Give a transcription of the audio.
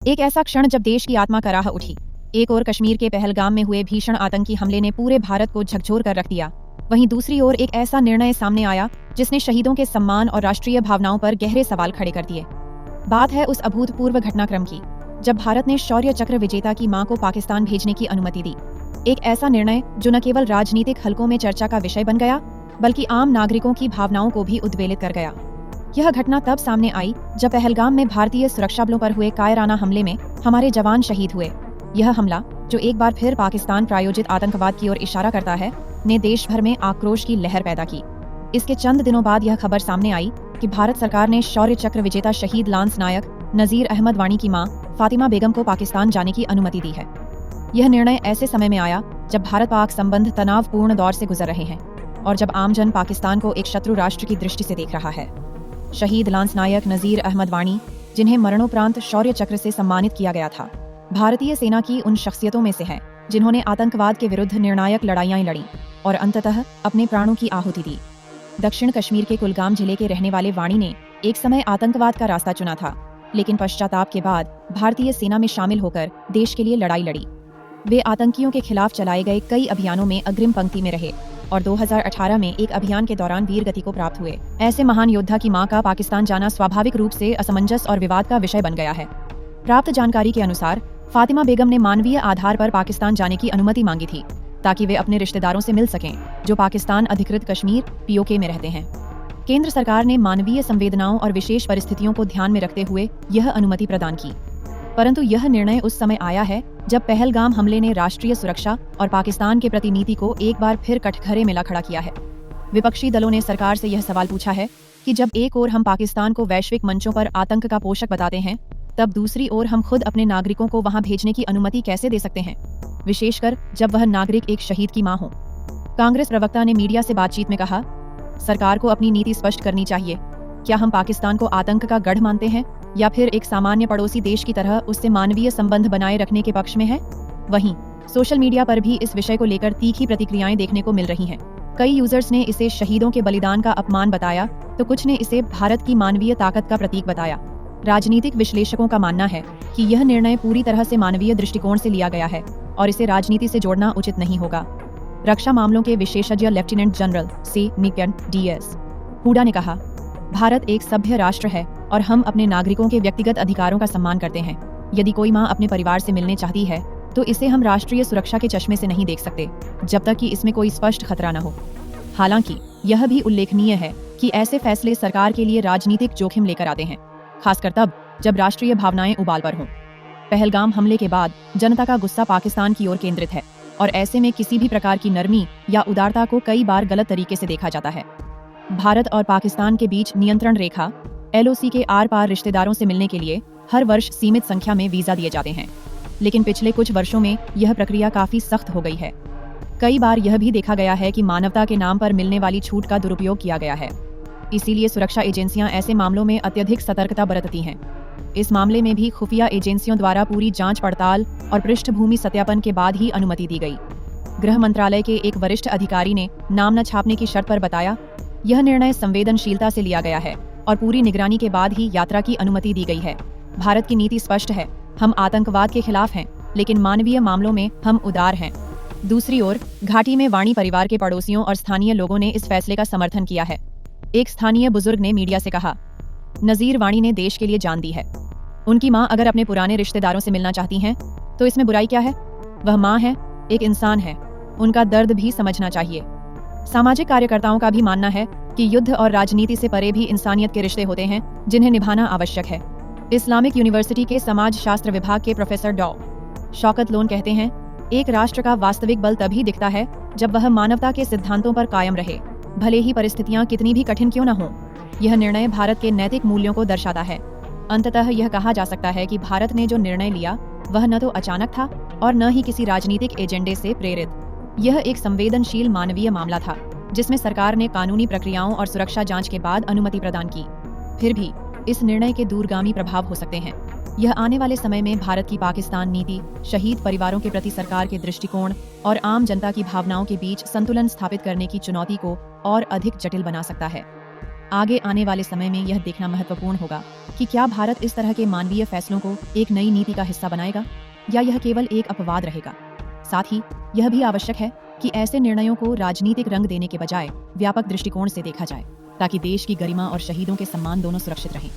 एक ऐसा क्षण जब देश की आत्मा कराह उठी। एक ओर कश्मीर के पहलगाम में हुए भीषण आतंकी हमले ने पूरे भारत को झकझोर कर रख दिया, वहीं दूसरी ओर एक ऐसा निर्णय सामने आया जिसने शहीदों के सम्मान और राष्ट्रीय भावनाओं पर गहरे सवाल खड़े कर दिए। बात है उस अभूतपूर्व घटनाक्रम की जब भारत ने शौर्य चक्र विजेता की मां को पाकिस्तान भेजने की अनुमति दी। एक ऐसा निर्णय जो न केवल राजनीतिक हलकों में चर्चा का विषय बन गया, बल्कि आम नागरिकों की भावनाओं को भी उद्वेलित कर गया। यह घटना तब सामने आई जब पहलगाम में भारतीय सुरक्षा बलों पर हुए कायराना हमले में हमारे जवान शहीद हुए। यह हमला, जो एक बार फिर पाकिस्तान प्रायोजित आतंकवाद की ओर इशारा करता है, ने देश भर में आक्रोश की लहर पैदा की। इसके चंद दिनों बाद यह खबर सामने आई कि भारत सरकार ने शौर्य चक्र विजेता शहीद लांस नायक नजीर अहमद वानी की मां फातिमा बेगम को पाकिस्तान जाने की अनुमति दी है। यह निर्णय ऐसे समय में आया जब भारत पाक संबंध तनावपूर्ण दौर से गुजर रहे हैं और जब आमजन पाकिस्तान को एक शत्रु राष्ट्र की दृष्टि से देख रहा है। शहीद लांस नायक नजीर अहमद वानी, जिन्हें मरणोपरांत शौर्य चक्र से सम्मानित किया गया था, भारतीय सेना की उन शख्सियतों में से हैं जिन्होंने आतंकवाद के विरुद्ध निर्णायक लड़ाइयां लड़ी और अंततः अपने प्राणों की आहुति दी। दक्षिण कश्मीर के कुलगाम जिले के रहने वाले वाणी ने एक समय आतंकवाद का रास्ता चुना था, लेकिन पश्चाताप के बाद भारतीय सेना में शामिल होकर देश के लिए लड़ाई लड़ी। वे आतंकियों के खिलाफ चलाए गए कई अभियानों में अग्रिम पंक्ति में रहे और 2018 में एक अभियान के दौरान वीर गति को प्राप्त हुए। ऐसे महान योद्धा की मां का पाकिस्तान जाना स्वाभाविक रूप से असमंजस और विवाद का विषय बन गया है। प्राप्त जानकारी के अनुसार फातिमा बेगम ने मानवीय आधार पर पाकिस्तान जाने की अनुमति मांगी थी ताकि वे अपने रिश्तेदारों से मिल सकें जो पाकिस्तान अधिकृत कश्मीर पीओके में रहते हैं। केंद्र सरकार ने मानवीय संवेदनाओं और विशेष परिस्थितियों को ध्यान में रखते हुए यह अनुमति प्रदान की, परंतु यह निर्णय उस समय आया है जब पहलगाम हमले ने राष्ट्रीय सुरक्षा और पाकिस्तान के प्रति नीति को एक बार फिर कटघरे में ला खड़ा किया है। विपक्षी दलों ने सरकार से यह सवाल पूछा है कि जब एक ओर हम पाकिस्तान को वैश्विक मंचों पर आतंक का पोषक बताते हैं, तब दूसरी ओर हम खुद अपने नागरिकों को वहां भेजने की अनुमति कैसे दे सकते हैं, विशेषकर जब वह नागरिक एक शहीद की मां हो। कांग्रेस प्रवक्ता ने मीडिया से बातचीत में कहा, सरकार को अपनी नीति स्पष्ट करनी चाहिए। क्या हम पाकिस्तान को आतंक का गढ़ मानते हैं या फिर एक सामान्य पड़ोसी देश की तरह उससे मानवीय संबंध बनाए रखने के पक्ष में है? वहीं सोशल मीडिया पर भी इस विषय को लेकर तीखी प्रतिक्रियाएं देखने को मिल रही हैं। कई यूजर्स ने इसे शहीदों के बलिदान का अपमान बताया, तो कुछ ने इसे भारत की मानवीय ताकत का प्रतीक बताया। राजनीतिक विश्लेषकों का मानना है कि यह निर्णय पूरी तरह से मानवीय दृष्टिकोण से लिया गया है और इसे राजनीति से जोड़ना उचित नहीं होगा। रक्षा मामलों के विशेषज्ञ लेफ्टिनेंट जनरल सी मिकन डीएस हुडा ने कहा, भारत एक सभ्य राष्ट्र है और हम अपने नागरिकों के व्यक्तिगत अधिकारों का सम्मान करते हैं। यदि कोई मां अपने परिवार से मिलने चाहती है तो इसे हम राष्ट्रीय सुरक्षा के चश्मे से नहीं देख सकते जब तक कि इसमें कोई स्पष्ट खतरा न हो। हालांकि यह भी उल्लेखनीय है कि ऐसे फैसले सरकार के लिए राजनीतिक जोखिम लेकर आते हैं, खासकर तब जब राष्ट्रीय भावनाएं उबाल पर हों। पहलगाम हमले के बाद जनता का गुस्सा पाकिस्तान की ओर केंद्रित है और ऐसे में किसी भी प्रकार की नरमी या उदारता को कई बार गलत तरीके से देखा जाता है। भारत और पाकिस्तान के बीच नियंत्रण रेखा एलओसी के आर पार रिश्तेदारों से मिलने के लिए हर वर्ष सीमित संख्या में वीजा दिए जाते हैं, लेकिन पिछले कुछ वर्षों में यह प्रक्रिया काफी सख्त हो गई है। कई बार यह भी देखा गया है कि मानवता के नाम पर मिलने वाली छूट का दुरुपयोग किया गया है। इसीलिए सुरक्षा एजेंसियां ऐसे मामलों में अत्यधिक सतर्कता बरतती हैं। इस मामले में भी खुफिया एजेंसियों द्वारा पूरी जांच पड़ताल और पृष्ठभूमि सत्यापन के बाद ही अनुमति दी गई। गृह मंत्रालय के एक वरिष्ठ अधिकारी ने नाम न छापने की शर्त पर बताया, यह निर्णय संवेदनशीलता से लिया गया है और पूरी निगरानी के बाद ही यात्रा की अनुमति दी गई है। भारत की नीति स्पष्ट है, हम आतंकवाद के खिलाफ हैं, लेकिन मानवीय मामलों में हम उदार हैं। दूसरी ओर घाटी में वाणी परिवार के पड़ोसियों और स्थानीय लोगों ने इस फैसले का समर्थन किया है। एक स्थानीय बुजुर्ग ने मीडिया से कहा, नजीर वाणी ने देश के लिए जान दी है। उनकी मां अगर अपने पुराने रिश्तेदारों से मिलना चाहती हैं, तो इसमें बुराई क्या है? वह मां है, एक इंसान है, उनका दर्द भी समझना चाहिए। सामाजिक कार्यकर्ताओं का भी मानना है कि युद्ध और राजनीति से परे भी इंसानियत के रिश्ते होते हैं जिन्हें निभाना आवश्यक है। इस्लामिक यूनिवर्सिटी के समाज शास्त्र विभाग के प्रोफेसर डॉ. शौकत लोन कहते हैं, एक राष्ट्र का वास्तविक बल तभी दिखता है जब वह मानवता के सिद्धांतों पर कायम रहे, भले ही परिस्थितियां कितनी भी कठिन क्यों न हों। यह निर्णय भारत के नैतिक मूल्यों को दर्शाता है। अंततः यह कहा जा सकता है कि भारत ने जो निर्णय लिया वह न तो अचानक था और न ही किसी राजनीतिक एजेंडे से प्रेरित। यह एक संवेदनशील मानवीय मामला था जिसमें सरकार ने कानूनी प्रक्रियाओं और सुरक्षा जांच के बाद अनुमति प्रदान की। फिर भी इस निर्णय के दूरगामी प्रभाव हो सकते हैं। यह आने वाले समय में भारत की पाकिस्तान नीति, शहीद परिवारों के प्रति सरकार के दृष्टिकोण और आम जनता की भावनाओं के बीच संतुलन स्थापित करने की चुनौती को और अधिक जटिल बना सकता है। आगे आने वाले समय में यह देखना महत्वपूर्ण होगा कि क्या भारत इस तरह के मानवीय फैसलों को एक नई नीति का हिस्सा बनाएगा या यह केवल एक अपवाद रहेगा। साथ ही यह भी आवश्यक है कि ऐसे निर्णयों को राजनीतिक रंग देने के बजाय व्यापक दृष्टिकोण से देखा जाए ताकि देश की गरिमा और शहीदों के सम्मान दोनों सुरक्षित रहें।